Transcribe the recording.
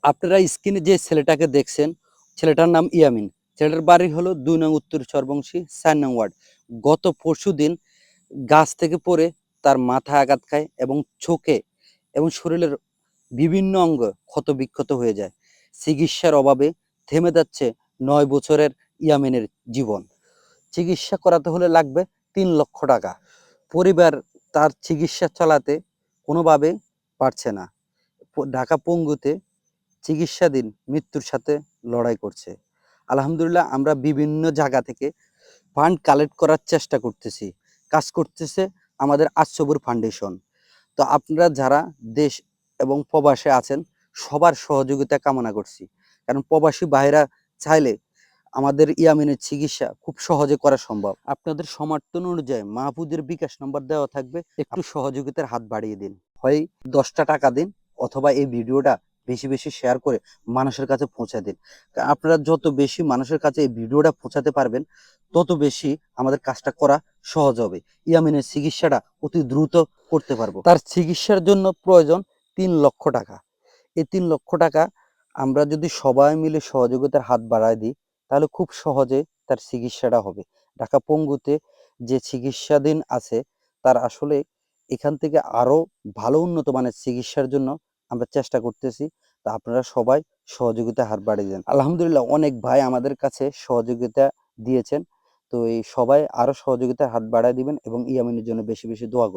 আপনারা স্ক্রিনে যে ছেলেটাকে দেখছেন, ছেলেটার নাম ইয়ামিন। ছেলেটার বাড়ি হলো ২ নং উত্তর চরবংশী ৪ নং ওয়ার্ড। গত পরশুদিন গাছ থেকে পড়ে তার মাথায় আঘাত খায় এবং চোখে এবং শরীরের বিভিন্ন অঙ্গ ক্ষতবিক্ষত হয়ে যায়। চিকিৎসার অভাবে থেমে যাচ্ছে ৯ বছরের ইয়ামিনের জীবন। চিকিৎসা করাতে হলে লাগবে ৩ লক্ষ টাকা। পরিবার তার চিকিৎসা চালাতে কোনোভাবে পারছে না। ঢাকা পঙ্গুতে চিকিৎসাধীন মৃত্যুর সাথে লড়াই করছে। আলহামদুলিল্লাহ আমরা বিভিন্ন জায়গা থেকে ফান্ড কালেক্ট করার চেষ্টা করতেছি। কাজ করতেছে আমাদের আজ-সবুর ফাউন্ডেশন। তো আপনারা যারা দেশ এবং প্রবাসে আছেন সবার সহযোগিতা কামনা করছি। কারণ প্রবাসী ভাইরা চাইলে আমাদের ইয়ামিনের চিকিৎসা খুব সহজে করা সম্ভব। আপনাদের সমর্থন অনুযায়ী মাহফুজের বিকাশ নম্বর দেওয়া থাকবে। একটু সহযোগিতার হাত বাড়িয়ে দিন। হয় ১০টা টাকা দিন অথবা এই ভিডিওটা বেশি, বেশি শেয়ার করে মানুষের কাছে পৌঁছে দিন। আপনারা যত বেশি মানুষের কাছে এই ভিডিওটা পৌঁছাতে পারবেন, তত বেশি আমাদের কাজটা করা সহজ হবে। ইয়ামিনের চিকিৎসাটা অতি দ্রুত করতে পারবো। তার চিকিৎসার জন্য প্রয়োজন ৩ লক্ষ টাকা। এই ৩ লক্ষ টাকা আমরা যদি সবাই মিলে সহযোগিতার হাত বাড়ায় দিই, তাহলে খুব সহজে তার চিকিৎসাটা হবে। ঢাকা পঙ্গুতে যে চিকিৎসাধীন আছে, তার আসলে এখান থেকে আরো ভালো উন্নত মানের চিকিৎসার জন্য আমরা চেষ্টা করতেছি। তা আপনারা সবাই সহযোগিতার হাত বাড়িয়ে দেন। আলহামদুলিল্লাহ অনেক ভাই আমাদের কাছে সহযোগিতা দিয়েছেন। তো এই সবাই আরো সহযোগিতার হাত বাড়ায় দিবেন এবং ইয়ামিনের জন্য বেশি, বেশি দোয়া করবেন।